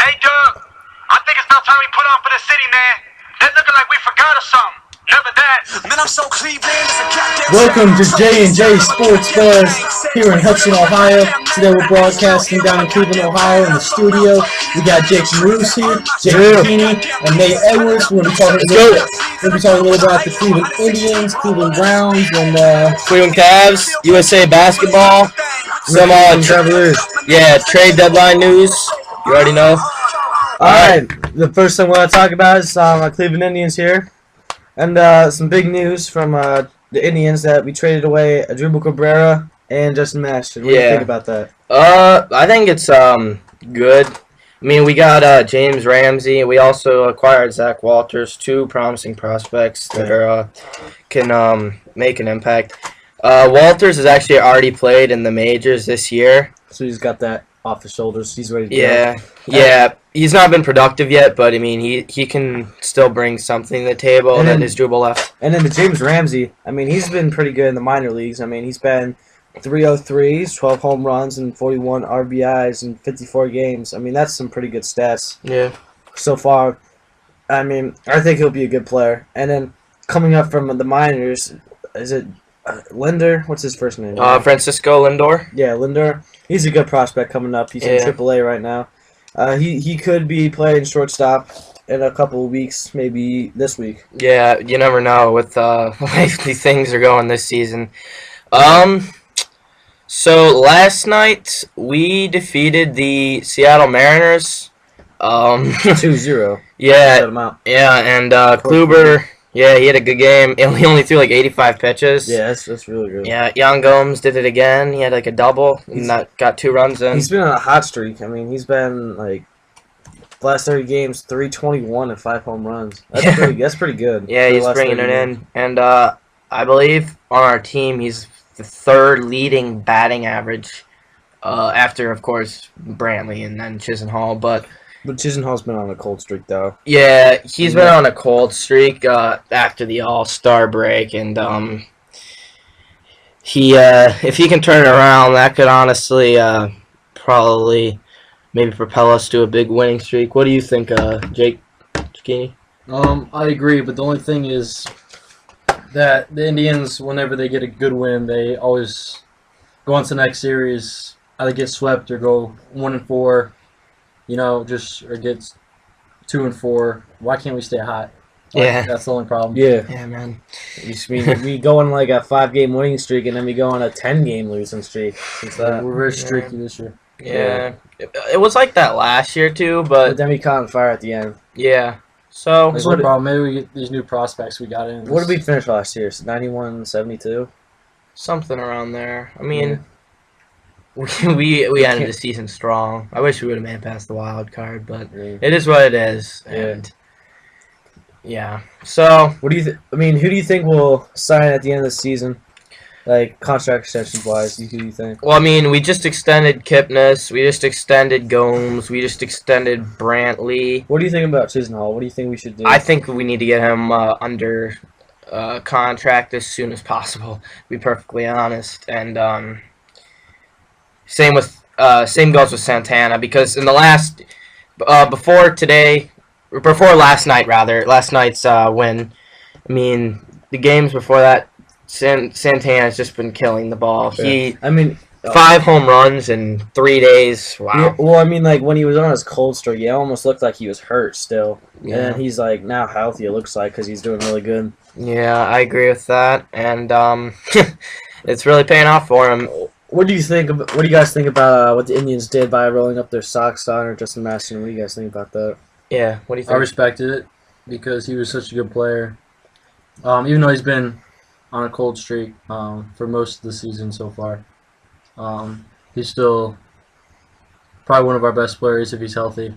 Hey, Doug, I think it's about time we put on for the city, man. They're looking like we forgot or something. Never that. Man, I'm so Cleveland. Welcome to JJSportsbuzz here in Hudson, Ohio. Today we're broadcasting down in Cleveland, Ohio in the studio. We got Jake Marous here, Chiccine, and Nate Edwards. We're going to be talking a little about the Cleveland Indians, Cleveland Browns, and Cleveland Cavs, USA basketball, some trade deadline news. You already know. Alright, the first thing we want to talk about is Cleveland Indians here. And some big news from the Indians that we traded away Dribble Cabrera and Justin Master. What do you think about that? I think it's good. I mean, we got James Ramsey. We also acquired Zach Walters, two promising prospects that are can make an impact. Walters has actually already played in the majors this year, so he's got that off his shoulders. He's ready to go. Yeah. He's not been productive yet, but I mean, he can still bring something to the table. And then his dribble left. And then the James Ramsey. I mean, he's been pretty good in the minor leagues. I mean, he's been 303s, 12 home runs, and 41 RBIs in 54 games. I mean, that's some pretty good stats. Yeah. So far, I mean, I think he'll be a good player. And then coming up from the minors, is it Linder? What's his first name? Francisco Lindor. Yeah, Lindor. He's a good prospect coming up. He's in AAA right now. He could be playing shortstop in a couple of weeks, maybe this week. Yeah, you never know with the way these things are going this season. So last night we defeated the Seattle Mariners. 2-0. Yeah, and Kluber. Yeah, he had a good game. He only threw like 85 pitches. Yeah, that's really good. Yeah, Yan Gomes did it again. He had like a double and got 2 runs in. He's been on a hot streak. I mean, he's been like last 30 games, 321 and 5 home runs. That's pretty good. Yeah, he's bringing it in. And I believe on our team he's the 3rd leading batting average after, of course, Brantley and then Chisenhall, But Chisenhall's been on a cold streak, though. Yeah, he's been on a cold streak after the All-Star break, and if he can turn it around, that could honestly probably maybe propel us to a big winning streak. What do you think, Jake? Chiccine? I agree, but the only thing is that the Indians, whenever they get a good win, they always go on to the next series, either get swept or go 1-4. You know, or gets 2-4. Why can't we stay hot? That's the only problem. Yeah, man. We go on like a 5-game winning streak, and then we go on a 10-game losing streak. We're very streaky this year. Yeah. It was like that last year too, but then we caught on fire at the end. Yeah. So that's the problem. Maybe we get these new prospects we got in. What did we finish last year? 91-72, something around there. I mean. Yeah. We ended the season strong. I wish we would have made it past the wild card, but it is what it is. And so what do you? Who do you think will sign at the end of the season? Like contract extensions wise, who do you think? Well, I mean, we just extended Kipnis, we just extended Gomes, we just extended Brantley. What do you think about Chisenhall? What do you think we should do? I think we need to get him under contract as soon as possible. To be perfectly honest, and same goes with Santana, because in the last last night's win, I mean, the games before that, Santana's just been killing the ball. 5 home runs in 3 days. Wow. Yeah, well, I mean, like when he was on his cold streak, it almost looked like he was hurt still. Yeah. And then he's like now healthy. It looks like, because he's doing really good. Yeah, I agree with that, and it's really paying off for him. What do you guys think about what the Indians did by rolling up their socks on or Justin Master? What do you guys think about that? Yeah, what do you think? I respected it because he was such a good player. Even though he's been on a cold streak for most of the season so far, he's still probably one of our best players if he's healthy.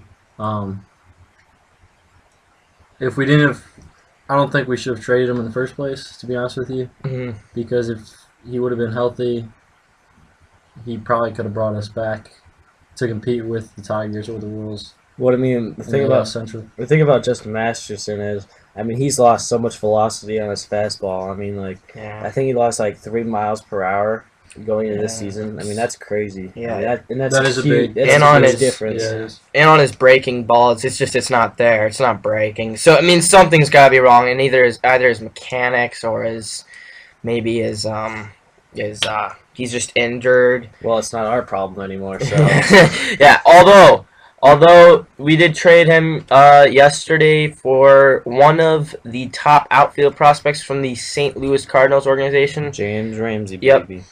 If we didn't have, I don't think we should have traded him in the first place, to be honest with you, because if he would have been healthy, he probably could have brought us back to compete with the Tigers or the Royals. What I mean, the thing about Justin Masterson is, I mean, he's lost so much velocity on his fastball. I mean, like, I think he lost like 3 miles per hour going into this season. I mean, that's crazy. Yeah. I mean, that's That is a huge, big- that's And a on huge his- difference. Yeah, it is. And on his breaking balls, it's not there. It's not breaking. So I mean, something's got to be wrong, and either his mechanics or his he's just injured. Well, it's not our problem anymore. So Yeah. Although we did trade him yesterday for one of the top outfield prospects from the St. Louis Cardinals organization. James Ramsey, Yep. baby.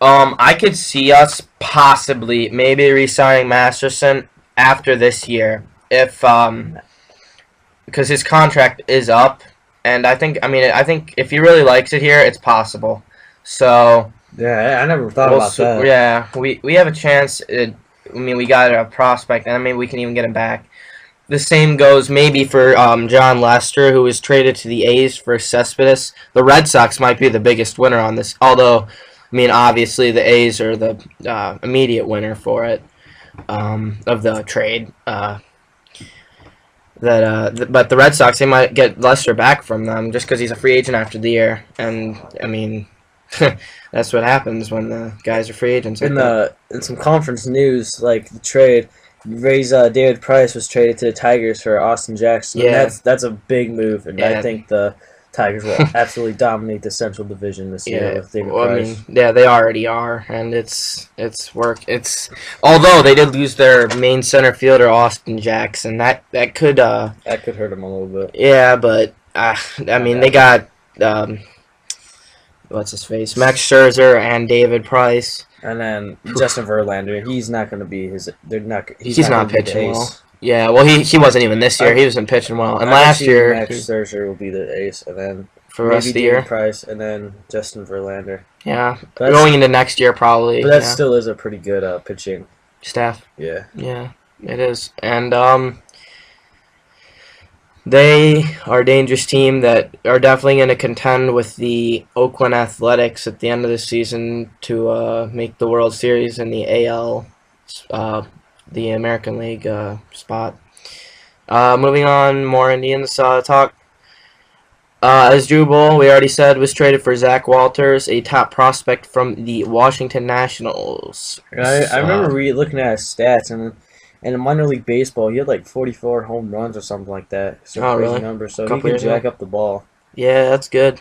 I could see us possibly maybe re-signing Masterson after this year if because his contract is up, and I think if he really likes it here, it's possible. So Yeah, I never thought about that. yeah, we have a chance. We got a prospect, and maybe we can even get him back. The same goes maybe for John Lester, who was traded to the A's for Cespedes. The Red Sox might be the biggest winner on this, although, I mean, obviously the A's are the immediate winner for it of the trade. But the Red Sox, they might get Lester back from them just because he's a free agent after the year, and I mean, that's what happens when the guys are free agents. In some conference news, like the trade, David Price was traded to the Tigers for Austin Jackson. Yeah. And that's a big move, and Yeah. I think the Tigers will absolutely dominate the Central Division this year with David well, Price. I mean, yeah, they already are, and it's although they did lose their main center fielder Austin Jackson, that could that could hurt him a little bit. yeah, but I mean they got what's his face, Max Scherzer and David Price. And then Justin Verlander, he's not going to be his. They're not. He's not not gonna be the pitching ace. well. Yeah, well he wasn't even this year. He wasn't pitching well, and I last see year Max Scherzer will be the ace, and then for the rest maybe of the David year, Price, and then Justin Verlander. yeah, But going into next year probably. But that yeah. still is a pretty good pitching. Staff. Yeah. Yeah, it is. And they are a dangerous team that are definitely going to contend with the Oakland Athletics at the end of the season to make the World Series in the AL, the American League spot. Moving on, more Indians talk. As Jubal, we already said, was traded for Zach Walters, a top prospect from the Washington Nationals. I remember looking at his stats, and in minor league baseball, he had like 44 home runs or something like that. So Oh, crazy really? number. So he Couple can years jack ago? up the ball. Yeah, that's good.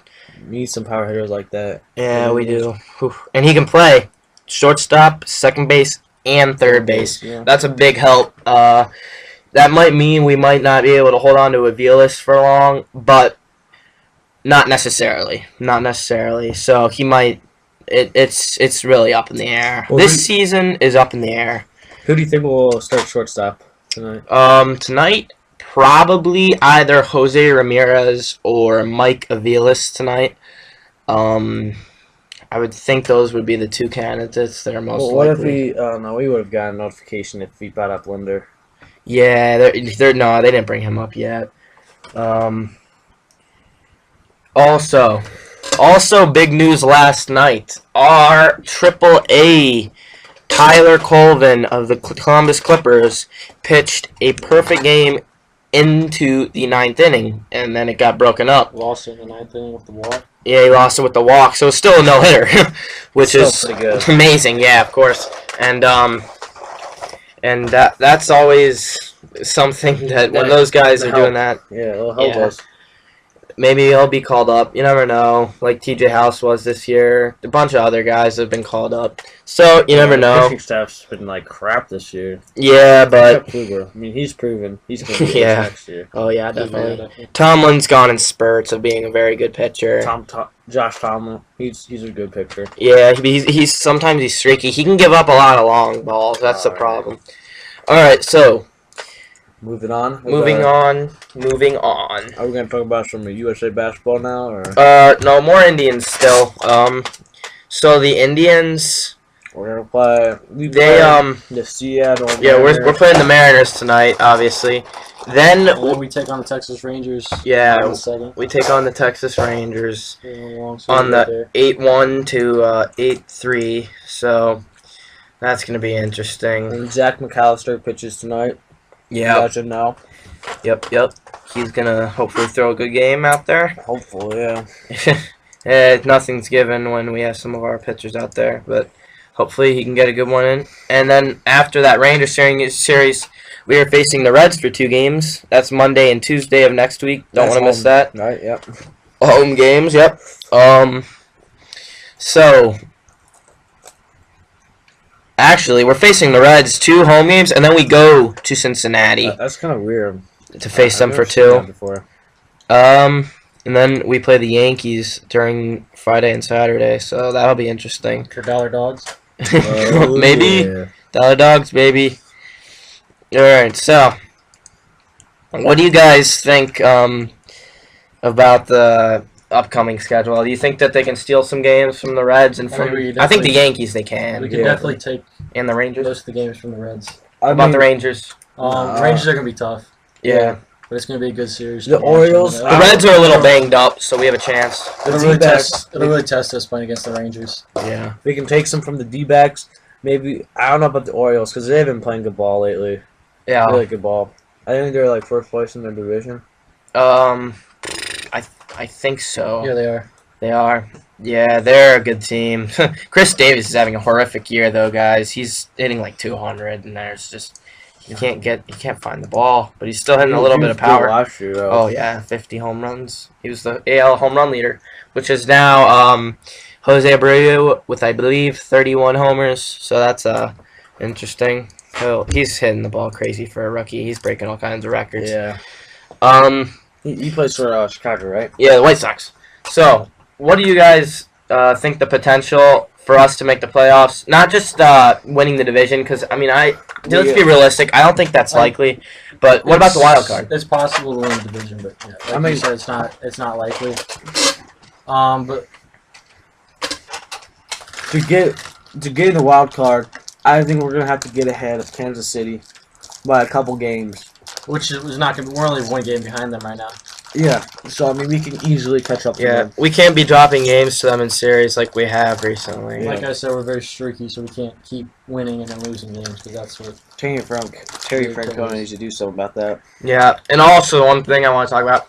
We need some power hitters like that. Yeah, we do. Whew. And he can play shortstop, second base, and third base. Yeah. That's a big help. That might mean we might not be able to hold on to Aviles for long, but not necessarily. Not necessarily. So he might. It's really up in the air. Well, This season is up in the air. Who do you think will start shortstop tonight? Tonight, probably either Jose Ramirez or Mike Aviles tonight. I would think those would be the two candidates that are most Well, what if likely. we would have gotten a notification if we brought up Linder. Yeah, no, they didn't bring him up yet. Also, big news last night. Our AAA Tyler Colvin of the Columbus Clippers pitched a perfect game into the ninth inning, and then it got broken up. Lost in the ninth inning with the walk. Yeah, he lost it with the walk, so it's still a no-hitter, which Still is pretty good. amazing. Yeah, of course, and that's always something that when those guys are doing that, Yeah, it'll help Yeah. us. maybe he'll be called up. You never know. Like TJ House was this year. A bunch of other guys have been called up, so you never The know. pitching staff's been like crap this year. Yeah, but Except Kluber. I mean, he's proven he's going to be Yeah. next year. oh yeah, definitely. Tomlin's gone in spurts of being a very good pitcher. Josh Tomlin, he's a good pitcher. Yeah, he's sometimes he's streaky. He can give up a lot of long balls. That's the Alright. problem. All right, so Moving on. moving on. Are we going to talk about some USA basketball now, or No more Indians still. So the Indians, we're going to play? The Seattle. yeah, we're Mariners. playing the Mariners tonight, obviously. Then And then we take on the Texas Rangers. yeah, in the second. we take on the Texas Rangers Long on series right the there. 8-1 to 8-3. So that's gonna be interesting. And Zach McAllister pitches tonight. Yeah. You guys should know. Yep. He's gonna hopefully throw a good game out there. Hopefully, yeah. Nothing's given when we have some of our pitchers out there, but Hopefully he can get a good one in. And then after that Rangers series, we are facing the Reds for 2 games. That's Monday and Tuesday of next week. Don't want to miss that. Right, yep. Home games, yep. So actually, we're facing the Reds 2 home games, and then we go to Cincinnati That's kind of weird. to face them I've for never seen 2. that before. And then we play the Yankees during Friday and Saturday, so that'll be interesting. For dollar dogs. Oh, Maybe. yeah. Dollar Dogs, baby. Alright, so what do you guys think about the upcoming schedule? Do you think that they can steal some games from the Reds and from? I think the Yankees they can. We can definitely take And the Rangers. most of the games from the Reds. What about the Rangers? Rangers are going to be tough, Yeah. but it's going to be a good series. The Orioles- The Reds are a little banged up, so we have a chance. It'll really test us playing against the Rangers. Yeah. We can take some from the D-backs. Maybe, I don't know about the Orioles, because they've been playing good ball lately. Yeah. Really good ball. I think they're like 4th place in their division. I think so. Yeah, they are. They are. Yeah, they're a good team. Chris Davis is having a horrific year though, guys. He's hitting like 200, and there's just he can't find the ball, but he's still hitting a little bit of power. Last year, though. Oh yeah, 50 home runs. He was the AL home run leader, which is now Jose Abreu with I believe 31 homers. So that's interesting. He's hitting the ball crazy for a rookie. He's breaking all kinds of records. Yeah. He plays for Chicago, right? Yeah, the White Sox. So, what do you guys think the potential for us to make the playoffs? Not just winning the division, because I mean, let's be realistic. I don't think that's likely. But what about the wild card? It's possible to win the division, but yeah, like you said, it's not likely. But to get in the wild card, I think we're gonna have to get ahead of Kansas City by a couple games. which was not going to. We're only 1 game behind them right now. Yeah, so I mean we can easily catch up to Yeah, them. we can't be dropping games to them in series like we have recently. Yeah. Like I said, we're very streaky, so we can't keep winning and then losing games because that's what. Terry Francona needs to do something about that. Yeah, and also one thing I want to talk about.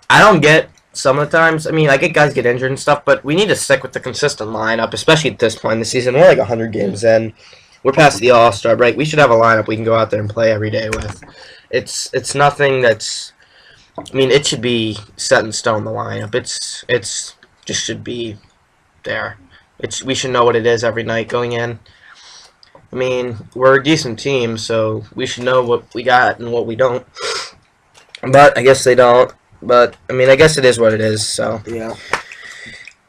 I don't get some of the times. I mean, I get guys get injured and stuff, but we need to stick with the consistent lineup, especially at this point in the season. We're like 100 games in. We're past the All-Star break. We should have a lineup we can go out there and play every day with. It's nothing that's. I mean, it should be set in stone. The lineup. It's just should be there. We should know what it is every night going in. I mean, we're a decent team, so we should know what we got and what we don't. But I guess they don't. But I mean, I guess it is what it is. So Yeah.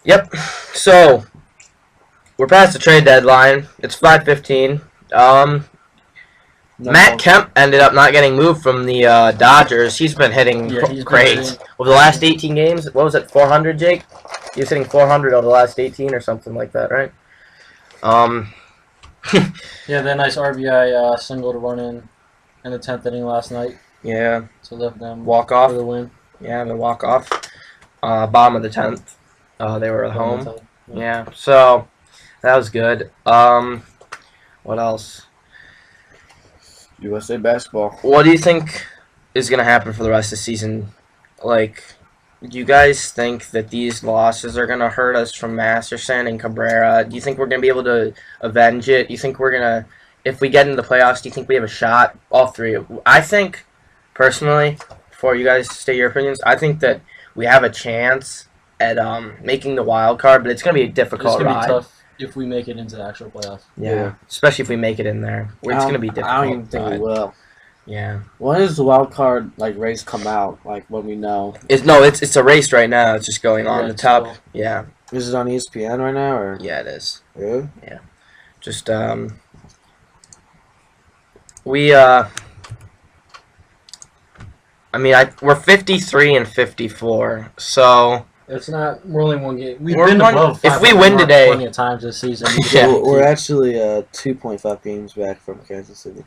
yep. So we're past the trade deadline. It's 5:15. Matt Kemp ended up not getting moved from the Dodgers. He's been hitting Yeah, he's been great hitting. over the last 18 games. What was it, 400, Jake? He was hitting 400 over the last 18 or something like that, right? Yeah, that nice RBI single to run in the 10th inning last night Yeah, to lift them walk off. for the win. Yeah, the walk off. Bottom of the 10th. They were at home. Yeah, so that was good. What else? USA basketball. What do you think is going to happen for the rest of the season? Like, do you guys think that these losses are going to hurt us from Masterson and Cabrera? Do you think we're going to be able to avenge it? Do you think we're going to, if we get into the playoffs, do you think we have a shot? All three. I think, personally, before you guys state your opinions, I think that we have a chance at making the wild card, but it's going to be a difficult It's going to ride. be tough if we make it into the actual playoff. Yeah, especially if we make it in there. It's going to be difficult. I don't even think we will. Yeah. When does the wild card race come out? Like when we know? It's a race right now. It's just going on Yeah, the it's top. still- Yeah. Is it on ESPN right now or? Yeah, it is. Yeah. Just we I mean, we're 53 and 54. So It's not. We're only 1 game. We've We're been one- above. if we 500 win mark today- plenty of times this season. Yeah. We're actually 2.5 games back from Kansas City.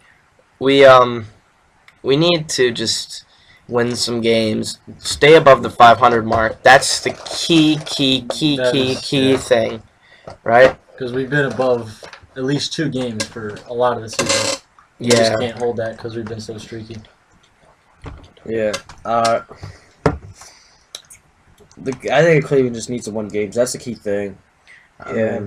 we need to just win some games, stay above the 500 mark. That's the key That is- thing, right? Because we've been above at least 2 games for a lot of the season. We Yeah. just can't hold that because we've been so streaky. Yeah. I think Cleveland just needs to win games. That's the key thing. Yeah.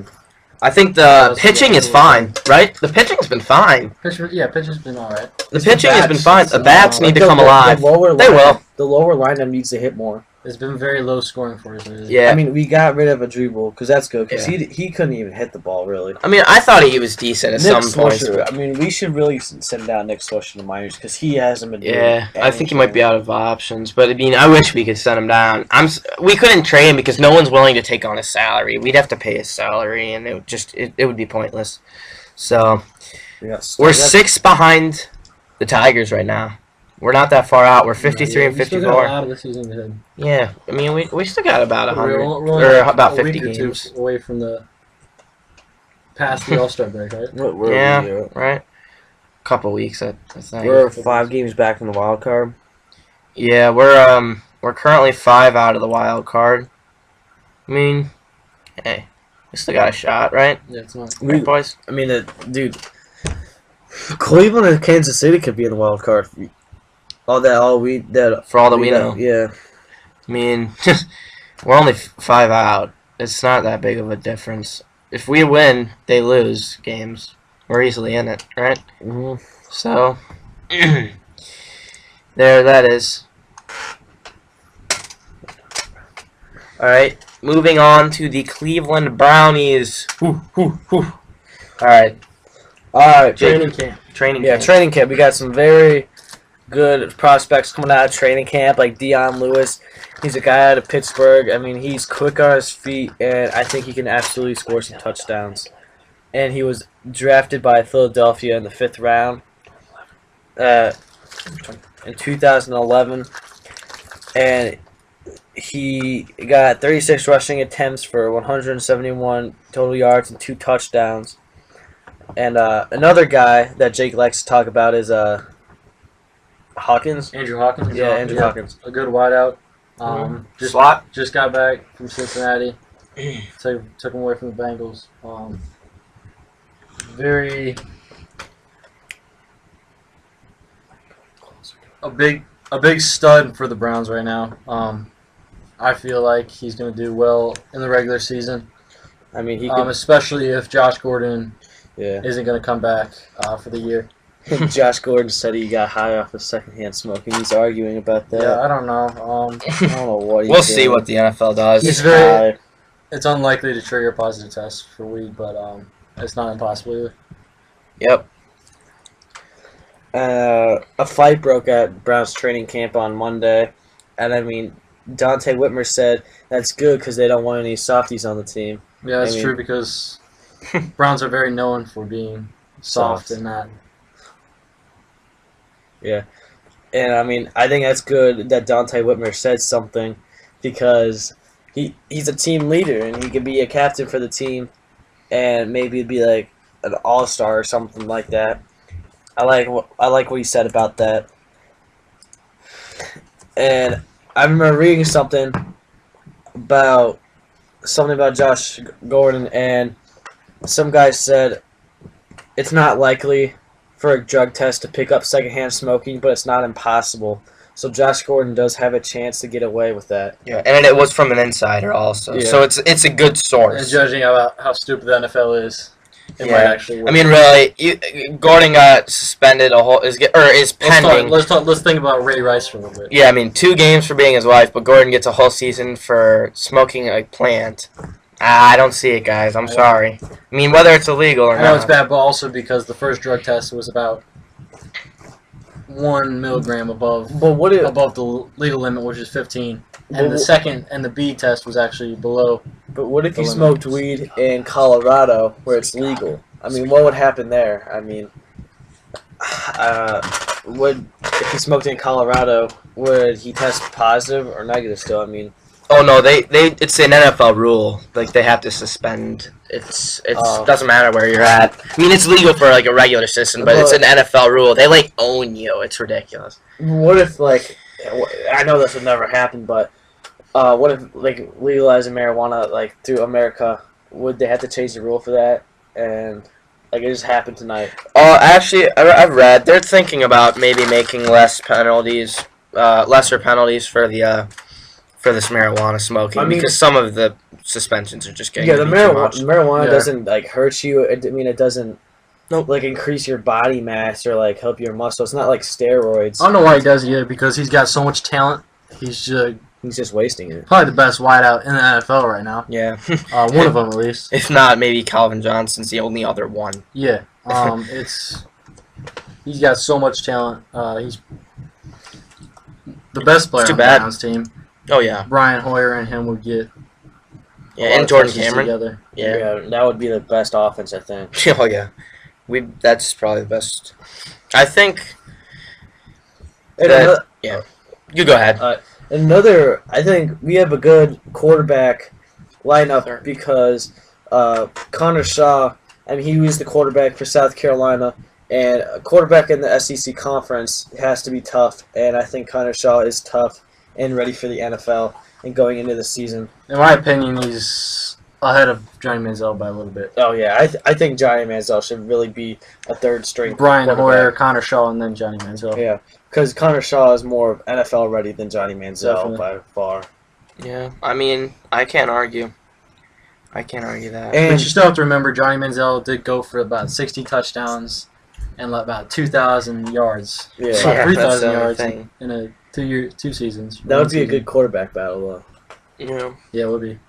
I think the pitching is fine, right? The pitching's been fine. Pitching's been alright. The pitching has been fine. The bats need to come The alive. lower They will. The lower lineup needs to hit more. It's been very low scoring for us. Yeah. I mean, we got rid of a dribble because that's good. Because Yeah. he couldn't even hit the ball really. I mean, I thought he was decent at some points. I mean, we should really send down Nick Swisher to the minors because he hasn't been. Yeah, I think he might be out of options. But I mean, I wish we could send him down. We couldn't trade him because no one's willing to take on his salary. We'd have to pay his salary, and it would be pointless. So we're 6 behind the Tigers right now. We're not that far out. We're 53 and 54. We still got a lot of the season ahead. Yeah, I mean, we still got about 100 We're or about 50 week or two games. away from past the All-Star break, right? Yeah, right. Couple weeks, I think. We're 5 games back from the wild card. Yeah, we're currently 5 out of the wild card. I mean, hey, we still got a shot, right? Yeah, it's not. Right, boys. I mean, dude, Cleveland and Kansas City could be in the wild card. For all that we know. Yeah. I mean, we're only 5 out. It's not that big of a difference. If we win, they lose games. We're easily in it, right? Mm-hmm. So, there that is. Alright, moving on to the Cleveland Brownies. Alright. Training camp. Training Yeah, camp. training camp. We got some very good prospects coming out of training camp, like Dion Lewis. He's a guy out of Pittsburgh. I mean, he's quick on his feet, and I think he can absolutely score some touchdowns. And he was drafted by Philadelphia in the 5th round in 2011. And he got 36 rushing attempts for 171 total yards and 2 touchdowns. And another guy that Jake likes to talk about is Hawkins. Andrew Hawkins. Yeah, Andrew Hawkins. A good wideout. Just got back from Cincinnati. Took him away from the Bengals. A big stud for the Browns right now. I feel like he's going to do well in the regular season. I mean, he especially if Josh Gordon yeah. isn't going to come back for the year. Josh Gordon said he got high off of secondhand smoking. He's arguing about that. Yeah, I don't know. I don't know what We'll see what the NFL does. It's unlikely to trigger a positive test for weed, but it's not impossible either. Yep. A fight broke at Browns training camp on Monday, and I mean, Dante Whitmer said that's good because they don't want any softies on the team. Yeah, that's true because Browns are very known for being soft and not. Yeah, and I mean, I think that's good that Dante Whitmer said something because he's a team leader and he could be a captain for the team and maybe be like an all-star or something like that. I like what he said about that. And I remember reading something about Josh Gordon, and some guy said it's not likely for a drug test to pick up secondhand smoking, but it's not impossible. So Josh Gordon does have a chance to get away with that. Yeah, and it was from an insider also, so it's a good source. And judging how stupid the NFL is, it might actually work. I mean, really, Gordon got suspended is pending. Let's think about Ray Rice for a little bit. Yeah, I mean, 2 games for being his wife, but Gordon gets a whole season for smoking a plant. I don't see it, guys. I'm sorry. I mean, whether it's illegal or not. I know it's bad, but also because the first drug test was about 1 milligram above the legal limit, which is 15, and the second and the B test was actually below. But what if he smoked weed in Colorado where it's legal? I mean, what would happen there? I mean, if he smoked in Colorado, would he test positive or negative still? I mean. Oh no, it's an NFL rule. Like they have to suspend. It doesn't matter where you're at. I mean, it's legal for like a regular citizen, but it's an NFL rule. They like own you. It's ridiculous. What if I know this would never happen, but what if legalizing marijuana through America? Would they have to change the rule for that? And it just happened tonight. Actually, I've read they're thinking about maybe making lesser penalties for this marijuana smoking. Because some of the suspensions are just getting Yeah, the to be too much. marijuana Yeah. doesn't like hurt you. I mean, it doesn't like increase your body mass or like help your muscle. It's not like steroids. I don't know why he does it either, because he's got so much talent. He's He's just wasting it. probably the best wideout in the NFL right now. Yeah. One of them at least. If not, maybe Calvin Johnson's the only other one. Yeah. He's got so much talent. He's the best player It's too on the bad. Browns team. Oh yeah. Brian Hoyer and him would get Yeah, a lot and of Jordan touches Cameron. together. Yeah. That would be the best offense, I think. Oh yeah. That's probably the best. I think. And That- You go ahead. I think we have a good quarterback lineup because Connor Shaw, I mean, he was the quarterback for South Carolina, and a quarterback in the SEC conference has to be tough, and I think Connor Shaw is tough and ready for the NFL and going into the season. In my opinion, he's ahead of Johnny Manziel by a little bit. Oh, yeah, I think Johnny Manziel should really be a third-string Brian quarterback. Hoyer, Connor Shaw, and then Johnny Manziel. Yeah, because Connor Shaw is more NFL ready than Johnny Manziel Definitely. by far. Yeah. I mean, I can't argue. I can't argue that. And But you still have to remember, Johnny Manziel did go for about 60 touchdowns and about 2,000 yards. yeah, Yeah, About that's 3,000 the other yards thing. in a two seasons. that would be a good quarterback battle, though. Yeah. Yeah, it would be.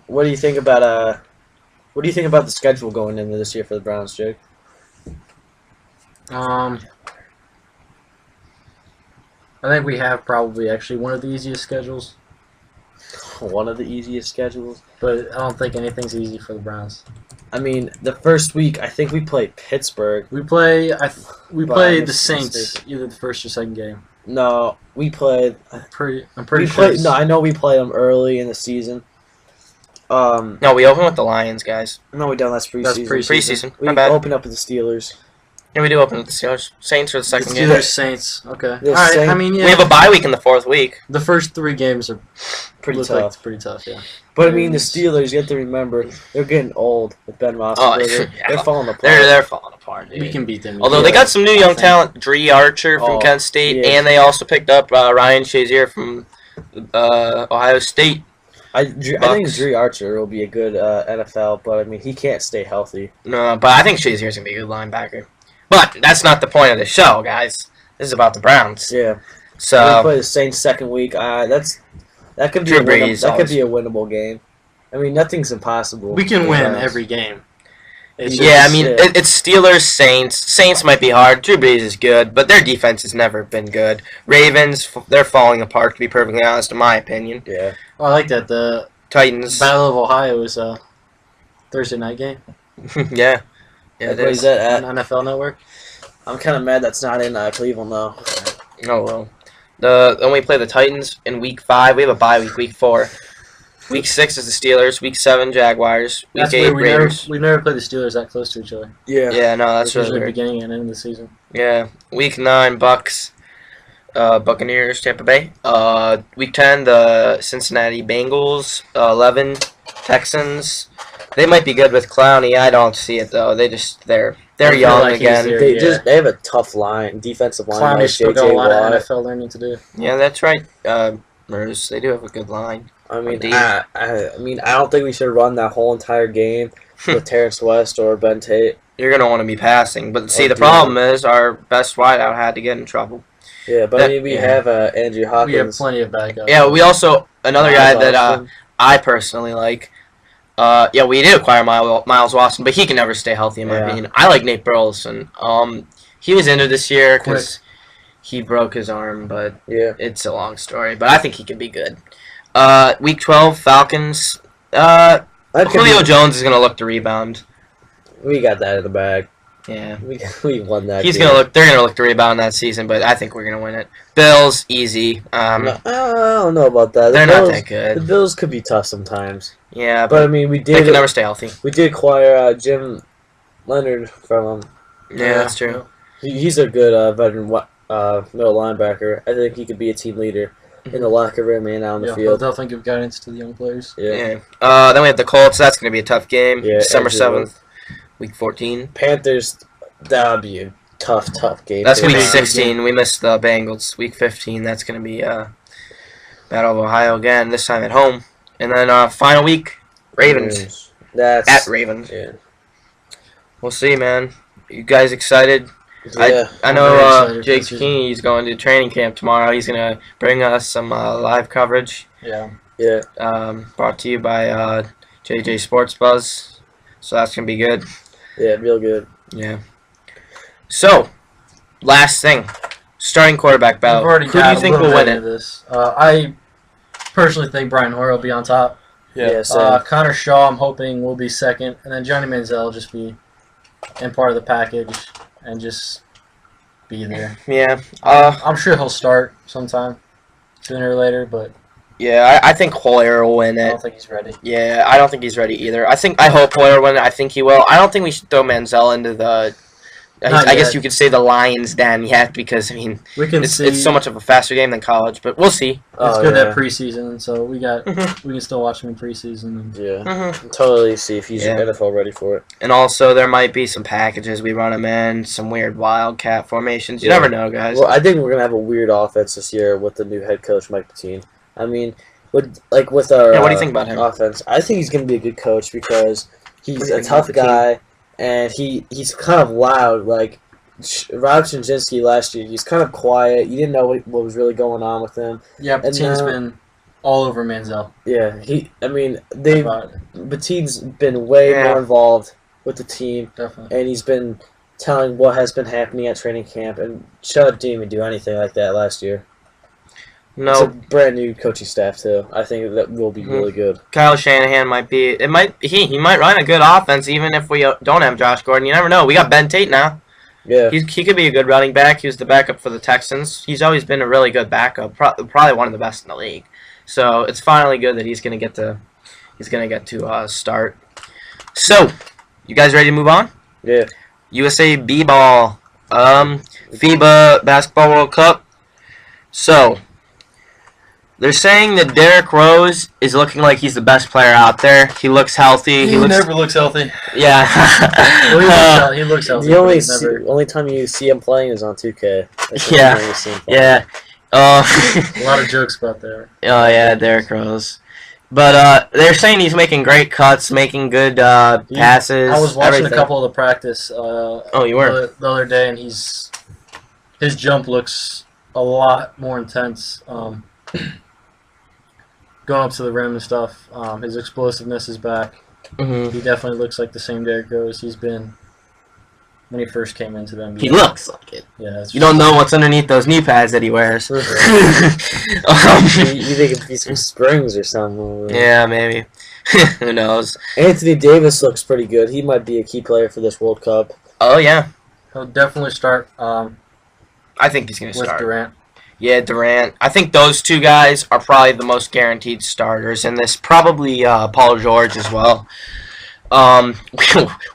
What do you think about the schedule going into this year for the Browns, Jake? I think we have probably actually one of the easiest schedules, One of the easiest schedules. but I don't think anything's easy for the Browns. I mean, the first week I think we play Pittsburgh. We play But play I'm the Saints mistaken. either the first or second game. No, we played. I'm pretty We sure. played. No, I know we played them early in the season. No, we open with the Lions, guys. No, we don't. That's preseason. That's preseason. Preseason. We My bad. open up with the Steelers. Yeah, we do open with the Steelers. Saints for the second game. Steelers, Saints. Okay. The All right. Saints- I mean, yeah. We have a bye week in the 4th week. The first 3 games are Pretty look tough. Like pretty tough. Yeah. But I mean, the Steelers. You have to remember they're getting old with Ben Roethlisberger. Oh, yeah. They're falling apart. They're falling apart, dude. We can beat them. Although Yeah. they got some new I young think. talent, Dree Archer from Oh, Kent State, yeah. and they also picked up Ryan Shazier from Ohio State. I think Bucks. Dree Archer will be a good NFL, but I mean, he can't stay healthy. No, but I think Shazier's gonna be a good linebacker. But that's not the point of the show, guys. This is about the Browns. Yeah. We So play the Saints second week. That could be Drew a Brees that could always- be a winnable game. I mean, nothing's impossible. We can for win Browns. every game. It's yeah, I just- mean it's Steelers, Saints. Saints might be hard. Drew Brees is good, but their defense has never been good. Ravens, they're falling apart. To be perfectly honest, in my opinion. Yeah. Oh, I like that. The Titans. Battle of Ohio is a Thursday night game Yeah. Yeah, it Where's is. that on at? NFL Network. I'm kind of mad that's not in Cleveland though. Oh well. Then we play the Titans in week 5. We have a bye week 4. Week 6 is the Steelers. Week 7 Jaguars. Week That's 8 weird. Raiders. We never played the Steelers that close to each other. Yeah. Yeah, no, that's It's really usually weird. beginning and end of the season. Yeah, week 9 Bucks, Buccaneers, Tampa Bay. Week 10 the Cincinnati Bengals. 11 Texans. They might be good with Clowney. I don't see it though. They're I feel young like he's again. there. They have a tough defensive line. Clowney's Like still got a JJ lot of Watt. NFL learning to do. Yeah, that's right. Marous, they do have a good line. I mean, Indeed. I mean, I don't think we should run that whole entire game with Terrence West or Ben Tate. You're gonna want to be passing, but see, Oh, the yeah. problem is our best wideout had to get in trouble. Yeah, but I mean, we Yeah. have Andrew Hopkins. We have plenty of backups. Yeah, we also another guy that Austin. I personally like. Yeah, we did acquire Miles Watson, but he can never stay healthy in my Yeah. opinion. I like Nate Burleson. He was injured this year because he broke his arm, but Yeah. it's a long story. But I think he can be good. Week 12 Falcons. That could Julio be- Jones is gonna look to rebound. We got that in the bag. Yeah, We won that. he's game. gonna look. They're gonna look to rebound that season, but I think we're gonna win it. Bills easy. No, I don't know about that. They're the not Bills, that good. The Bills could be tough sometimes. Yeah, But I but mean, we they can did never stay healthy. acquire Jim Leonard from him. Yeah, that's true. He's a good veteran middle linebacker. I think he could be a team leader in the locker room and out on the Yeah, field. they'll definitely give guidance to the young players. Yeah. Yeah. Then we have the Colts. That's going to be a tough game. Yeah, December absolutely. 7th, week 14. Panthers, that would be a tough game. That's for week them. 16. We missed the Bengals. Week 15, that's going to be Battle of Ohio again, this time at home. And then final week, Ravens. That's At Ravens. Yeah. We'll see, man. You guys excited? Yeah. I I'm know very excited Jake for the Chiccine, he's going to training camp tomorrow. He's going to bring us some live coverage. Yeah. Yeah. Brought to you by JJSportsbuzz. So that's going to be good. Yeah, real good. Yeah. So, last thing. Starting quarterback We've battle. already Who do got you a think little will bit win into it? this. I personally think Brian Hoyer will be on top. Yeah. Same. Connor Shaw, I'm hoping, will be second, and then Johnny Manziel will just be in part of the package and just be there. Yeah. I'm sure he'll start sometime sooner or later, but Yeah, I think Hoyer will win I it. don't think he's ready. Yeah, I don't think he's ready either. I hope Hoyer will win it. I think he will. I don't think we should throw Manziel into the... Not I guess yet. you could say the Lions den yet because, I mean, We can see. it's so much of a faster game than college, but we'll see. It's good yeah. that preseason, so we Mhm. can still watch him in preseason. And Yeah. Totally see if he's Yeah. NFL ready for it. And also, there might be some packages we run him in, some weird wildcat formations. You Yeah. never know, guys. Well, I think we're gonna have a weird offense this year with the new head coach Mike Pettine. I mean, with our Yeah, what do you think about him? offense? I think he's gonna be a good coach because What do he's you a think tough about Pettine? guy and he's kind of loud. Like Rob Chudzinski last year, he's kind of quiet. You didn't know what was really going on with him. yeah, the And team's now- been all over Manziel. Yeah, they About it. Pettine's been way Yeah. more involved with the team, Definitely. and he's been telling what has been happening at training camp. And Shud didn't even do anything like that last year. It's a No, brand new coaching staff too. I think that will be Mhm. really good. Kyle Shanahan might be. He might run a good offense even if we don't have Josh Gordon. You never know. We got Ben Tate now. Yeah, He could be a good running back. He was the backup for the Texans. He's always been a really good backup, probably one of the best in the league. So it's finally good that he's gonna get to start. So, you guys ready to move on? yeah. USA B-ball, FIBA Basketball World Cup. So, they're saying that Derrick Rose is looking like he's the best player out there. He looks healthy. He looks, never looks healthy. yeah. Well, he looks healthy. The but only he's never- only time you see him playing is on 2K. That's the Yeah. only time you see him playing. Yeah. a lot of jokes about that. Oh yeah, Derrick Rose. But they're saying he's making great cuts, making good passes. I was watching everything. a couple of the practice. Oh, you were? the other day, and his jump looks a lot more intense. Going up to the rim and stuff. His explosiveness is back. Mhm. He definitely looks like the same Derrick Rose he's been when he first came into them. He looks like it. Yeah, it's You don't know what's underneath those knee pads that he wears. You think it'd be some springs or something? Yeah, maybe. Who knows? Anthony Davis looks pretty good. He might be a key player for this World Cup. Oh yeah, He'll definitely start I think he's gonna with start. Durant. Yeah, Durant. I think those two guys are probably the most guaranteed starters in this. Probably Paul George as well.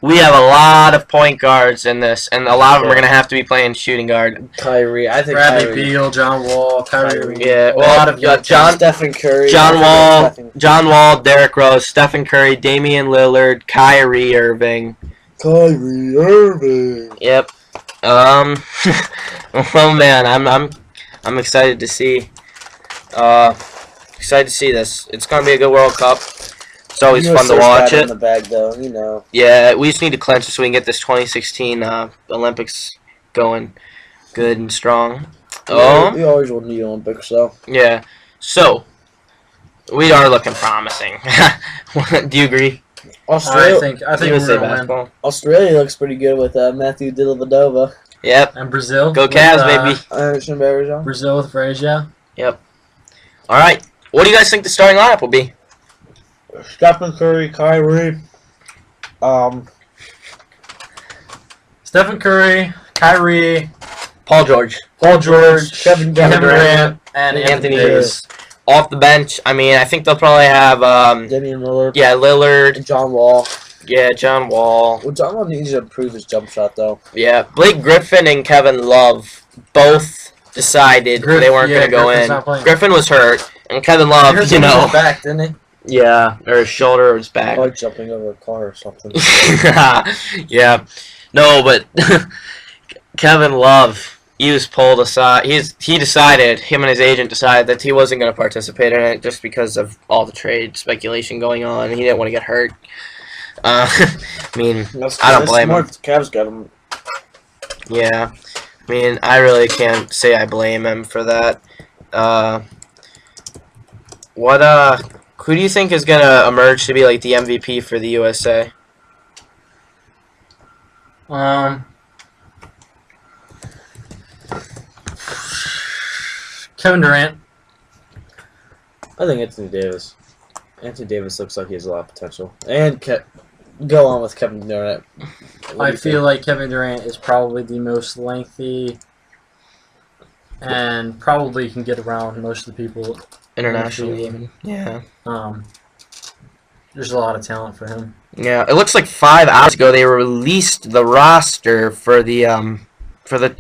We have a lot of point guards in this, and a lot of them are going to have to be playing shooting guard. Kyrie, I think Bradley Kyrie. Beal, John Wall, Kyrie. Yeah, a well, lot of young John- Stephen Curry. John Wall, Derrick Rose, Stephen Curry, Damian Lillard, Kyrie Irving. Kyrie Irving. Yep. Oh man, I'm excited to see. Excited to see this. It's going to be a good World Cup. It's always fun to watch In it. the bag, though, you know. Yeah, we just need to clinch it so we can get this 2016 Olympics going good and strong. We always will need Olympics, though. Yeah. So, we are looking promising. Do you agree? Australia, I think USA we're gonna win. basketball. Australia looks pretty good with Matthew Dellavedova. Yep. And Brazil. Go with, Cavs, baby. Anderson Barrios. Brazil with Frazier. All right. What do you guys think the starting lineup will be? Stephen Curry, Kyrie. Stephen Curry, Kyrie, Paul George. Paul George, Kevin Durant, and Anthony Davis. Davis. Off the bench, I mean, I think they'll probably have, Damian Lillard. yeah, Lillard. John Wall. Yeah, John Wall. Well, John Wall needs to improve his jump shot, though. Yeah, Blake Griffin and Kevin Love both decided they weren't going to go Griffin's in. not playing. Griffin was hurt, and Kevin He Love, hurt you something in know. his back, didn't he? Yeah, or his shoulder or his back. Like jumping over a car or something. Yeah. No, but Kevin Love, he was pulled aside. Him and his agent decided that he wasn't going to participate in it just because of all the trade speculation going on. He didn't want to get hurt. I mean, I don't blame him. Cavs got him. Yeah, I mean, I really can't say I blame him for that. Who do you think is gonna emerge to be like the MVP for the USA? Kevin Durant. I think Anthony Davis. Anthony Davis looks like he has a lot of potential. And go on with Kevin Durant. I feel like Kevin Durant is probably the most lengthy and probably can get around most of the people Internationally, even. Yeah. There's a lot of talent for him. Yeah, it looks like 5 hours ago they released the roster for the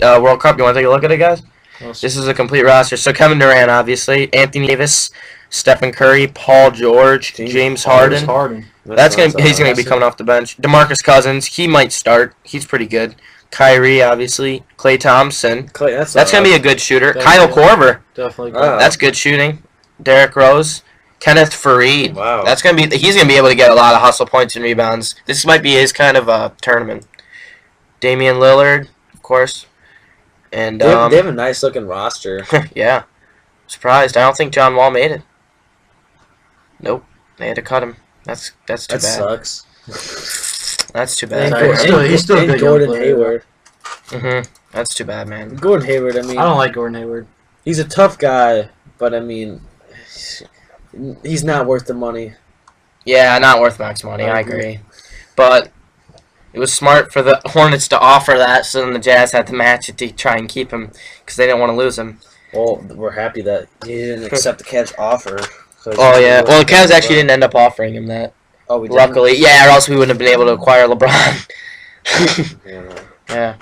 World Cup. You want to take a look at it, guys? This is a complete roster. So Kevin Durant, obviously, Anthony Davis, Stephen Curry, Paul George, James Harden. He's gonna be coming off the bench. DeMarcus Cousins, he might start. He's pretty good. Kyrie, obviously. Klay Thompson. That's gonna be a good shooter. Kyle Korver. Definitely. That's good shooting. Derrick Rose. Kenneth Faried. Wow. He's gonna be able to get a lot of hustle points and rebounds. This might be his kind of tournament. Damian Lillard, of course. And they have a nice looking roster. yeah. Surprised. I don't think John Wall made it. Nope. They had to cut him. That's too bad. That sucks. That's too bad. He's still a good Gordon player. Hayward. That's too bad, man. Gordon Hayward, I mean... I don't like Gordon Hayward. He's a tough guy, but I mean... He's not worth the money. Yeah, not worth max money. I agree. But it was smart for the Hornets to offer that, so then the Jazz had to match it to try and keep him because they didn't want to lose him. Well, we're happy that he didn't accept the Cavs' offer. Oh, yeah. Well, the Cavs actually didn't end up offering him that. Oh, we didn't? Luckily. Yeah, or else we wouldn't have been able to acquire LeBron. Yeah.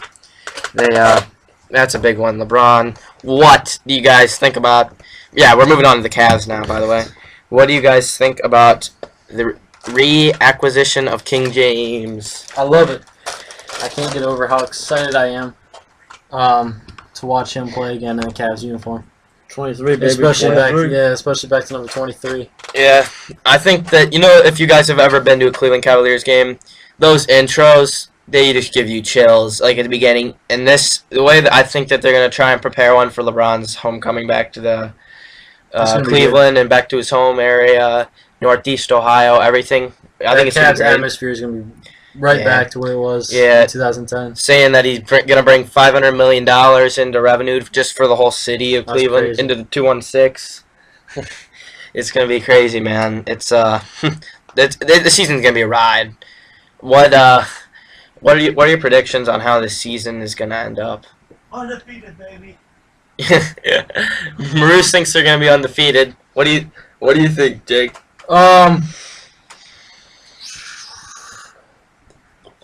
That's a big one. LeBron. What do you guys think about... Yeah, we're moving on to the Cavs now, by the way. What do you guys think about the reacquisition of King James? I love it. I can't get over how excited I am to watch him play again in a Cavs uniform. 23, baby. Especially back to number 23. Yeah, I think that, if you guys have ever been to a Cleveland Cavaliers game, those intros, they just give you chills, like at the beginning. And the way that I think that they're going to try and prepare one for LeBron's homecoming back to the Cleveland and back to his home area, Northeast Ohio, everything. I think it's Cavs atmosphere is going to be back to where it was in 2010. Saying that he's going to bring $500 million into revenue just for the whole city of Cleveland into the 216. It's going to be crazy, man. It's the season's going to be a ride. What are your predictions on how this season is going to end up? Undefeated, baby. Marous thinks they're going to be undefeated. What do you think, Jake?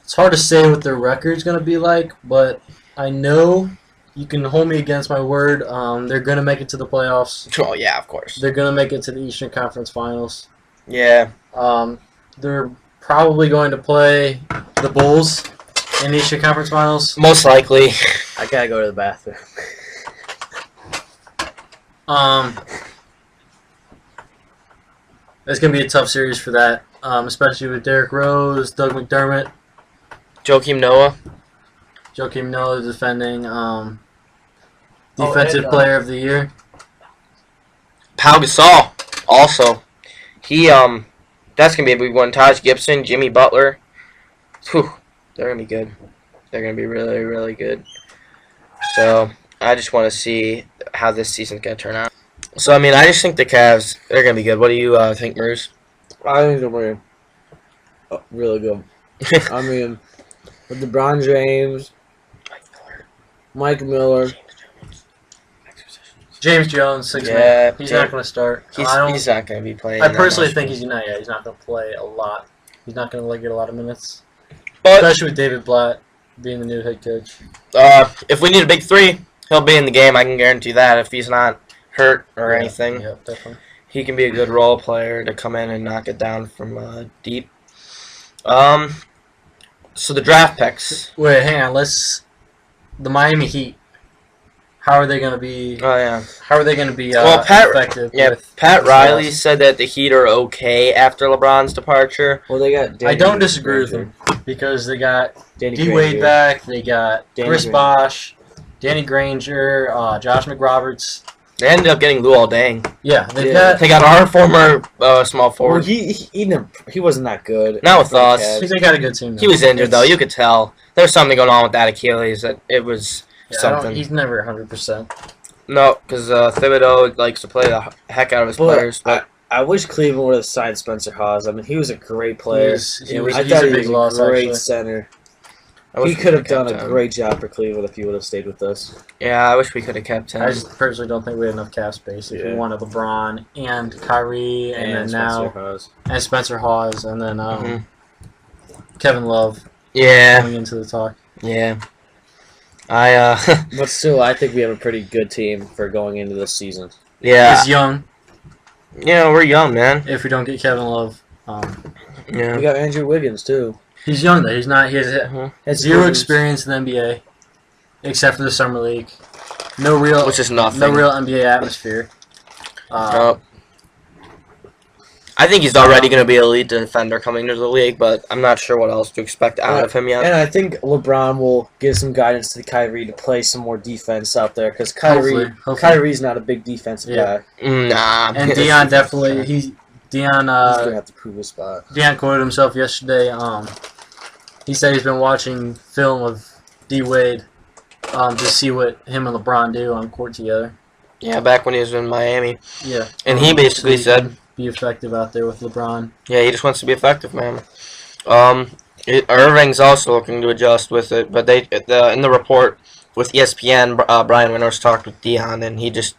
It's hard to say what their record's going to be like, but I know you can hold me against my word. They're going to make it to the playoffs. Oh, yeah, of course. They're going to make it to the Eastern Conference Finals. Yeah. They're probably going to play the Bulls in the Eastern Conference Finals. Most likely. I got to go to the bathroom. It's going to be a tough series for that, especially with Derrick Rose, Doug McDermott. Joakim Noah defending Defensive Player of the Year. Pau Gasol also. That's going to be a big one. Taj Gibson, Jimmy Butler. Whew, they're going to be good. They're going to be really, really good. So, I just want to see how this season's going to turn out. So, I just think the Cavs, they're going to be good. What do you think, Marous? I think they're going to be really good. With LeBron James, Mike Miller, James Jones, 6 man. He's not going to start. He's not going to be playing. I personally think he's not going to play a lot. He's not going to get a lot of minutes. Especially with David Blatt being the new head coach. If we need a big three, he'll be in the game. I can guarantee that if he's not hurt or anything. Yeah, definitely. He can be a good role player to come in and knock it down from deep. So the draft picks. Wait, hang on. The Miami Heat. how are they going to be? Oh yeah. How are they going to be effective? Yeah, Pat Riley said that the Heat are okay after LeBron's departure. Well, they got. I don't disagree with them because they got Danny D Wade Granger. back. They got Danny Chris Granger. Bosh, Danny Granger, Josh McRoberts. They ended up getting Luol Deng. Yeah, they've Yeah. They got our former small Well, forward. he wasn't that good. Not with for the us. Cavs. they got a good team. He was injured though. You could tell there was something going on with that Achilles. That it was something. He's never 100%. No, because Thibodeau likes to play the heck out of his players. But I wish Cleveland would have signed Spencer Hawes. I mean, he was a great player. He's I a thought he big was loss, a great actually. center. I wish He we could have could've done kept a him. great job for Cleveland if he would have stayed with us. Yeah, I wish we could have kept him. I just personally don't think we had enough cap space. If we Yeah. wanted LeBron and Kyrie, and then Spencer now Hawes. and Spencer Hawes, and then Mhm. Kevin Love Yeah, coming into the talk. yeah. But still, I think we have a pretty good team for going into this season. Yeah. He's young. Yeah, we're young, man. If we don't get Kevin Love, Yeah. We got Andrew Wiggins too. he's young though. He's not. He has Has zero Wiggins. experience in the NBA, except for the summer league. No real, Which is nothing. no real NBA atmosphere. Nope. I think he's already going to be a lead defender coming into the league, but I'm not sure what else to expect out of him yet. And I think LeBron will give some guidance to Kyrie to play some more defense out there because Kyrie, Hopefully. Kyrie's not a big defensive Yeah. guy. Nah. And Dion definitely. He's He's gonna have to prove his spot. Dion quoted himself yesterday. He said he's been watching film of D Wade to see what him and LeBron do on court together. Yeah, back when he was in Miami. Yeah, And he basically said, be effective out there with LeBron. yeah, he just wants to be effective, man. Irving's also looking to adjust with it, but in the report with ESPN, Brian Winters talked with Dion, and he just,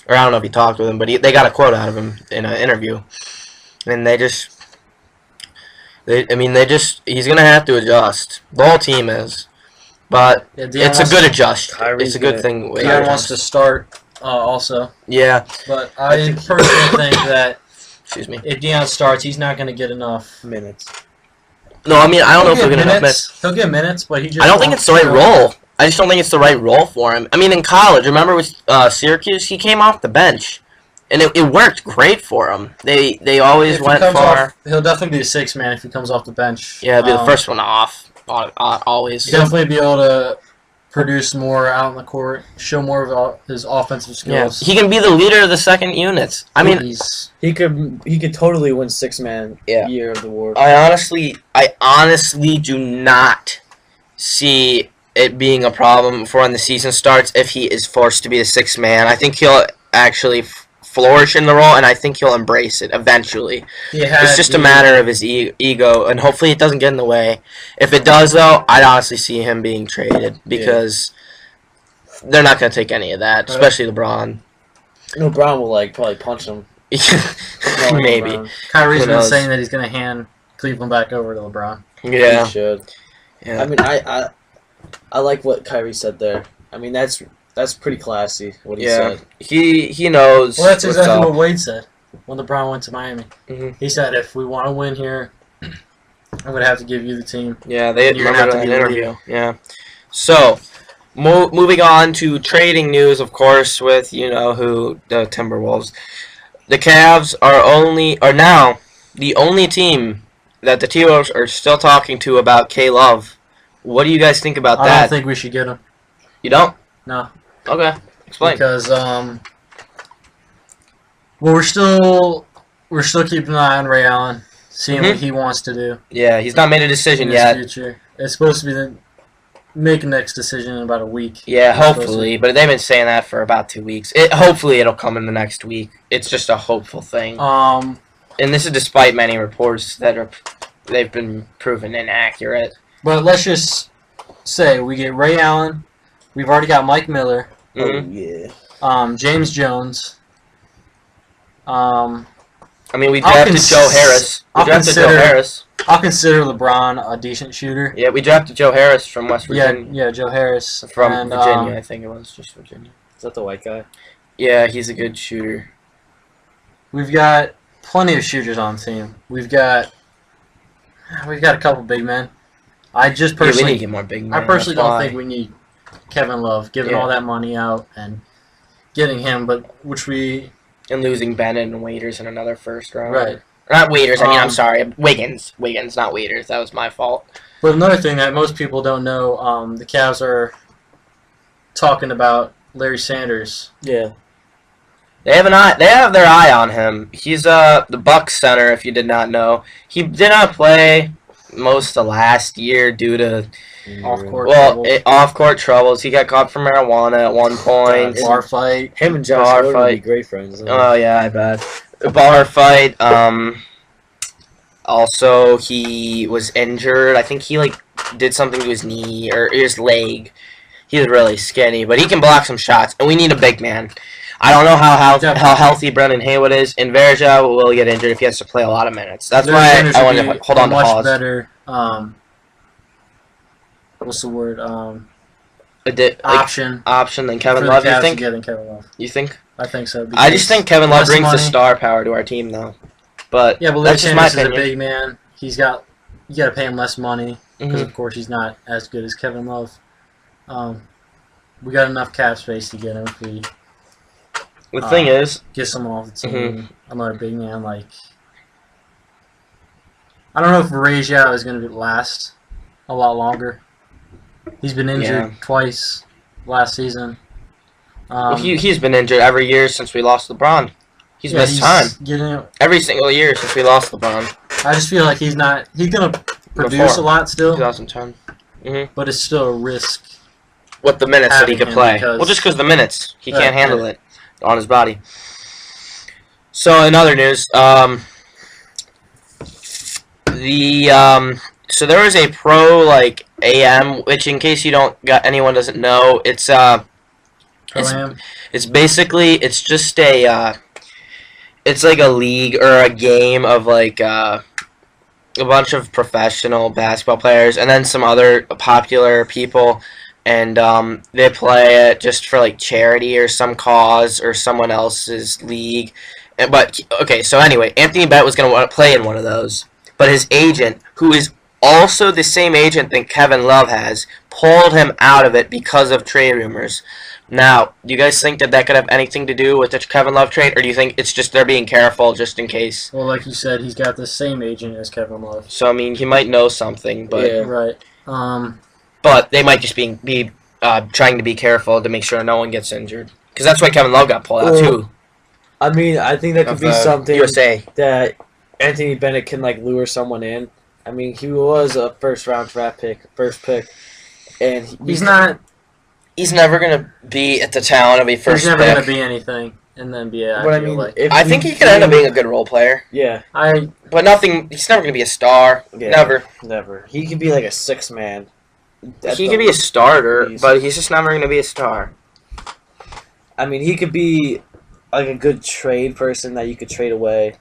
or I don't know if he talked with him, but they got a quote out of him in an interview, and he's gonna have to adjust. The whole team is, but Yeah, Dion it's a wants good to- adjust. Kyrie's It's a good gonna- thing. Dion wants to start also, Yeah. but I personally think that Excuse me. if Dion starts, he's not going to get enough Minutes. No, I mean I don't know if He'll we're get gonna have minutes. He'll get minutes, but he just I don't think won't it's the right show. role. I just don't think it's the right role for him. I mean, in college, remember with Syracuse, he came off the bench, and it worked great for him. They always If he went comes far. off, he'll definitely be a six man if he comes off the bench. Yeah, be the first one off. Always. Definitely be able to produce more out in the court, show more of his offensive Yeah, skills. he can be the leader of the second units. I mean, He could totally win 6-man Yeah. year of the award. I honestly do not see it being a problem for when the season starts if he is forced to be the sixth man. I think he'll actually flourish in the role, and I think he'll embrace it eventually. It's just a matter of his ego, and hopefully it doesn't get in the way. If it does, though, I'd honestly see him being traded because they're not going to take any of that, especially LeBron. Brown will probably punch him. Maybe. LeBron. Kyrie's Who been knows? saying that he's going to hand Cleveland back over to LeBron. Yeah. He should. Yeah. I mean, I like what Kyrie said there. I mean, that's pretty classy what he Yeah. said. He knows. Well, that's what's exactly up. what Wade said when LeBron went to Miami. Mhm. He said, if we want to win here, I'm going to have to give you the team. Yeah, they You're gonna remember have to that be the interview. Yeah. So, moving on to trading news, of course, with who the Timberwolves. The Cavs are now the only team that the T-Wolves are still talking to about K-Love. What do you guys think about I that? don't think we should get him. You don't? No. Okay. Explain. Because, well, we're still keeping an eye on Ray Allen, seeing what he wants to do Yeah, he's not made a in decision his yet. future. It's supposed to be make next decision in about a week. Yeah, It's supposed to- hopefully, but they've been saying that for about 2 weeks. Hopefully it'll come in the next week. It's just a hopeful thing. And this is despite many reports that they've been proven inaccurate. But let's just say we get Ray Allen. We've already got Mike Miller, Mhm. Oh yeah. James Jones. I mean, we I'll drafted cons- Joe Harris. We I'll drafted Joe consider- Harris. I'll consider LeBron a decent shooter. Yeah, we drafted Joe Harris from West Virginia. Yeah, Joe Harris From and, Virginia, I think it was. Just Virginia. Is that the white guy? Yeah, he's a good shooter. We've got plenty of shooters on the team. We've got a couple big men. I just Yeah, we need personally, to get more big men. I personally that's don't why. think we need Kevin Love, giving all that money out and getting him, and losing Bennett and Waiters in another first round. Right. Not Waiters. I mean, I'm sorry, Wiggins, not Waiters. That was my fault. But another thing that most people don't know, the Cavs are talking about Larry Sanders. Yeah. They have their eye on him. He's the Bucks center. If you did not know, he did not play most of last year due to off-court troubles. He got caught for marijuana at one point. Bar fight. Him and Josh would be great friends. Oh yeah, I bet. Bar fight. Also, he was injured. I think he did something to his knee or his leg. He's really skinny, but he can block some shots, and we need a big man. I don't know how healthy Brendan Haywood is, and Verja will get injured if he has to play a lot of minutes. That's why I want to hold on to much pause. Better. What's the word? Option than Kevin Love. You think? Than Kevin Love. You think? I think so. I just think Kevin Love brings the star power to our team, though. But that's just my opinion. Is a big man. You got to pay him less money because of course he's not as good as Kevin Love. We got enough cap space to get him if we. The thing is, get someone off the team. Another big man I don't know if Verja is going to last a lot longer. He's been injured twice last season. He's been injured every year since we lost LeBron. He's missed time. Every single year since we lost LeBron. I just feel like he's going to produce a lot still. 2010. But it's still a risk. With the minutes that he could play. Well, just because the minutes. He can't handle it on his body. So, in other news, so there was a pro AM, which in case anyone doesn't know, it's basically just it's like a league or a game of a bunch of professional basketball players and then some other popular people, and they play it just for charity or some cause or someone else's league. So anyway, Anthony Bennett was going to want to play in one of those, but his agent, who is also the same agent that Kevin Love has, pulled him out of it because of trade rumors. Now, do you guys think that could have anything to do with the Kevin Love trade, or do you think it's just they're being careful just in case? Well, like you said, he's got the same agent as Kevin Love. So, I mean, he might know something, but... Yeah, right. But they might just be trying to be careful to make sure no one gets injured. Because that's why Kevin Love got pulled out, too. I mean, I think that could be something USA. That Anthony Bennett can, lure someone in. I mean, he was a first-round first pick, and he's not... He's never going to be at the talent of a first pick. He's never going to be anything in the NBA. But I mean, I think he could end up being a good role player. Yeah. But he's never going to be a star. Yeah, Never. He could be a 6-man. He could be a starter, but he's just never going to be a star. I mean, he could be a good trade person that you could trade away.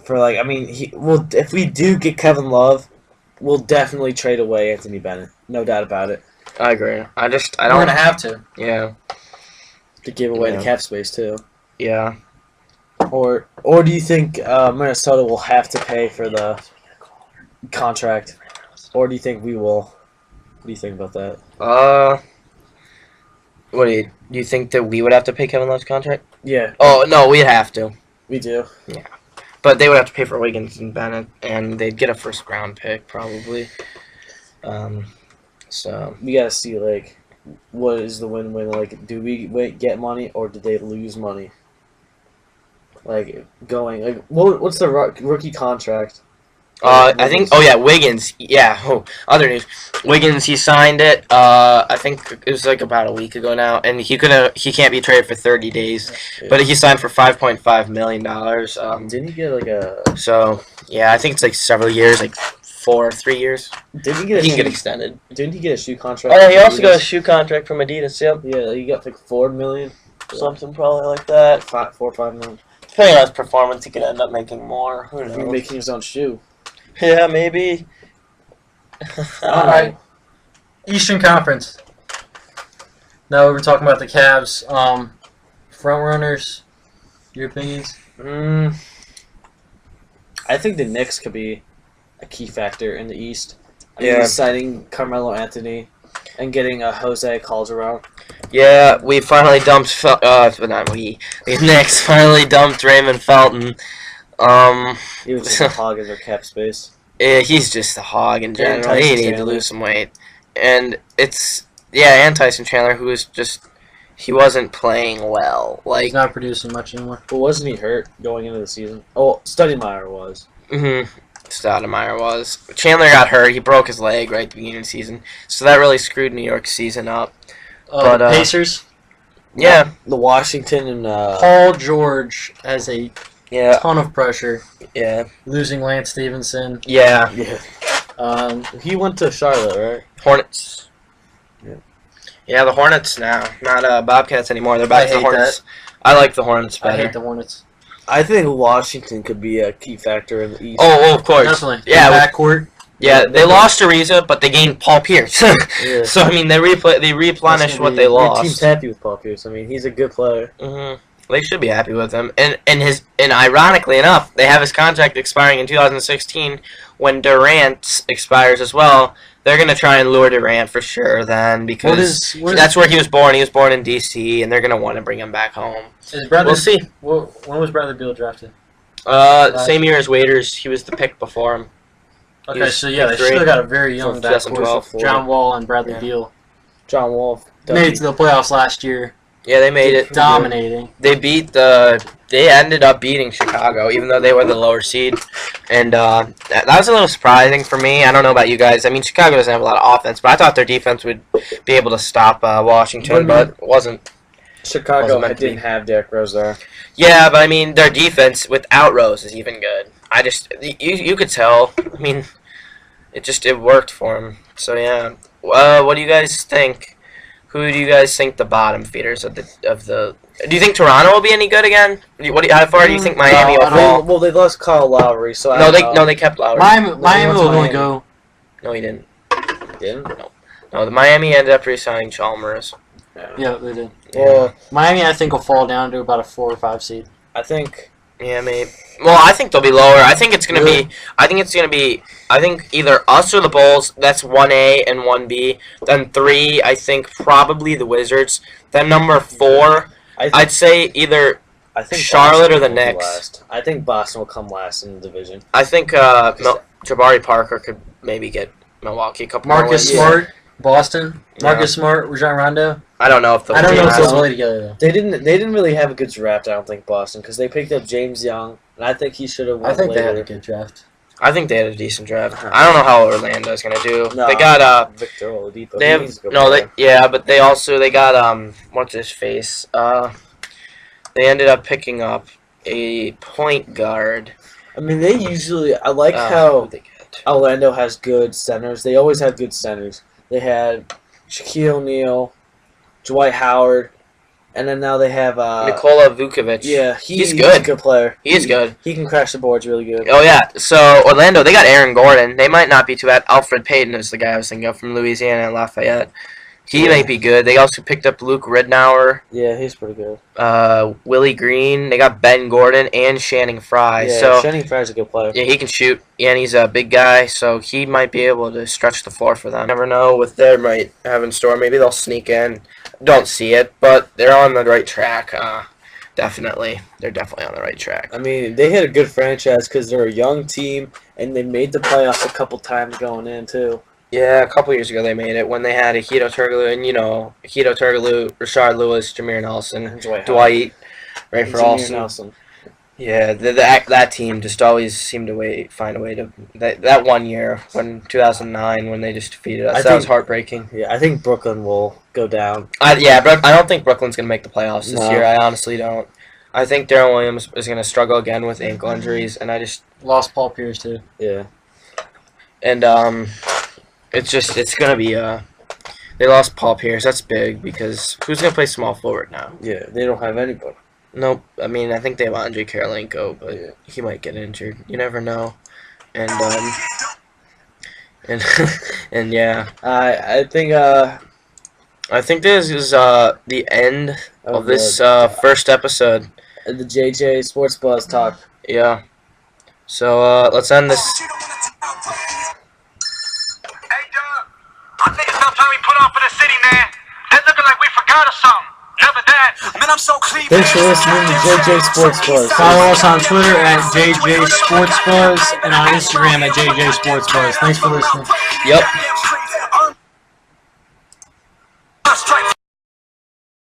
For if we do get Kevin Love, we'll definitely trade away Anthony Bennett. No doubt about it. I agree. I don't. We're gonna have to. Yeah. To give away the cap space too. Yeah. Or do you think Minnesota will have to pay for the contract, or do you think we will? What do you think about that? What do you think that we would have to pay Kevin Love's contract? Yeah. Oh no, we'd have to. We do. Yeah. But they would have to pay for Wiggins and Bennett, and they'd get a first-round pick probably. So we gotta see what is the win-win? Do we get money or did they lose money? What's the rookie contract? I think. Oh yeah, Wiggins. Yeah. Oh, other news. Wiggins. He signed it. I think it was about a week ago now, and he can't be traded for 30 days, but he signed for $5.5 million. Didn't he get a? So yeah, I think it's several years, 3 years. Didn't he get? He can get extended. Didn't he get a shoe contract? Oh, he also got a shoe contract from Adidas. Yep. Yeah, he got $4 million. Something probably like that. 4 or 5 million. Depending on his performance, he could end up making more. Who knows? He's making his own shoe. Yeah, maybe. All right. Eastern Conference. Now we're talking about the Cavs. Front runners. Your opinions? I think the Knicks could be a key factor in the East. Yeah. Signing Carmelo Anthony. and getting a Jose Calderon. Yeah, we finally dumped. The Knicks finally dumped Raymond Felton. He was just a hog in their cap space. Yeah, he's just a hog in general. Tyson He needed to Chandler. lose some weight, and and Tyson Chandler, who was he wasn't playing well. He's Like, not producing much anymore. But wasn't he hurt going into the season? Oh, Stoudemire was. Stoudemire was. Chandler got hurt. He broke his leg right at the beginning of the season, so that really screwed New York's season up. But, The Pacers. Yeah, The Washington and Paul George has a yeah, ton of pressure. yeah, Losing Lance Stevenson. yeah. yeah. He went to Charlotte, right? Hornets. Yeah. Yeah, the Hornets now, not Bobcats anymore. They're back I to the hate Hornets. I like the Hornets I better. hate the Hornets. I think Washington could be a key factor in the East. Oh, of course. Definitely. Yeah, Backcourt. yeah. They lost Ariza, but they gained Paul Pierce. Yeah. So I mean, they replenished what they Your lost. team's happy with Paul Pierce. I mean, he's a good player. They should be happy with him. And ironically enough, they have his contract expiring in 2016 when Durant expires as well. They're gonna try and lure Durant for sure then, because that's where he was born. He was born in D.C. and they're gonna want to bring him back home. We'll see. When was Bradley Beal drafted? Same year as Waiters. He was the pick before him. Okay, He's so yeah, they pick 3. still got a very young From backcourt. 2012. John Wall and Bradley Yeah. Beal John Wall made it to the playoffs last year, Yeah, they made it. dominating. They ended up beating Chicago, even though they were the lower seed, and that was a little surprising for me. I don't know about you guys. I mean, Chicago doesn't have a lot of offense, but I thought their defense would be able to stop Washington, but it wasn't. Chicago Wasn't meant to didn't be. have Derrick Rose there. Yeah, but I mean, their defense without Rose is even good. You could tell. I mean, it worked for him. So yeah, what do you guys think? Who do you guys think the bottom feeders of the? Do you think Toronto will be any good again? How far do you think Miami will fall? Well, they lost Kyle Lowry, so They kept Lowry. Miami will only Miami. go. No, he didn't. didn't. No, the Miami ended up re-signing Chalmers. Yeah, they did. Well, Miami, I think, will fall down to about a 4 or 5 seed. I think Yeah, maybe. Well, I think they'll be lower. I think it's gonna be. I think either us or the Bulls. That's 1A and 1B. Then 3. I think probably the Wizards. Then number 4. I'd say either. I think Charlotte Boston or the will be Knicks. last. I think Boston will come last in the division. I think Jabari Parker could maybe get Milwaukee a couple more Marcus wins. Smart, Boston. Yeah. Marcus Smart, Rajon Rondo. I don't know if they'll I don't be know if last. they'll play together though. They didn't really have a good draft. I don't think Boston because they picked up James Young, and I think he should have. I think they had a later. good draft. I think they had a decent draft. I don't know how Orlando's gonna do. No, They got Victor Oladipo. They He's a have good no. player. But they got what's his face? They ended up picking up a point guard. I mean, they usually. I like Who'd how they get? Orlando has good centers. They always have good centers. They had Shaquille O'Neal, Dwight Howard, and then now they have Nikola Vukovic. Yeah, He's He's good. a good player. He is good. He can crash the boards really good. Oh yeah. So Orlando, they got Aaron Gordon. They might not be too bad. Alfred Payton is the guy I was thinking of from Louisiana and Lafayette. He might be good. They also picked up Luke Ridnour, Yeah, he's pretty good. Willie Green. They got Ben Gordon and Channing Frye. Yeah, So Channing Frye's a good player. yeah, he can shoot, and he's a big guy, so he might be able to stretch the floor for them. Never know what they might have in store. Maybe they'll sneak in. Don't see it, but they're on the right track. Definitely, they're definitely on the right track. I mean, they had a good franchise because they're a young team, and they made the playoffs a couple times going in, too. Yeah, a couple years ago they made it when they had Ahito Turkoglu, and Ahito Turkoglu, Rashard Lewis, Jameer Nelson, Dwight, Ray for Olsen. Nelson. Yeah, that team just always seemed to find a way to that 1 year when 2009 when they just defeated us. That was heartbreaking. Yeah, I think Brooklyn will go down. I don't think Brooklyn's gonna make the playoffs this No. year. I honestly don't. I think Darren Williams is gonna struggle again with ankle injuries, and Lost Paul Pierce too. Yeah. it's gonna be they lost Paul Pierce. That's big because who's gonna play small forward now? Yeah, they don't have anybody. Nope. I mean, I think they have Andre Karolinko, but Yeah. he might get injured. You never know. And and yeah, I think I think this is the end of this first episode. the JJ Sports Buzz talk. Yeah. So let's end this. Hey, Doug, I think it's about time we put on for the Thanks for listening to JJ Sports Buzz. Follow us on Twitter at JJSportsbuzz and on Instagram at JJSportsbuzz. Thanks for listening. Yep.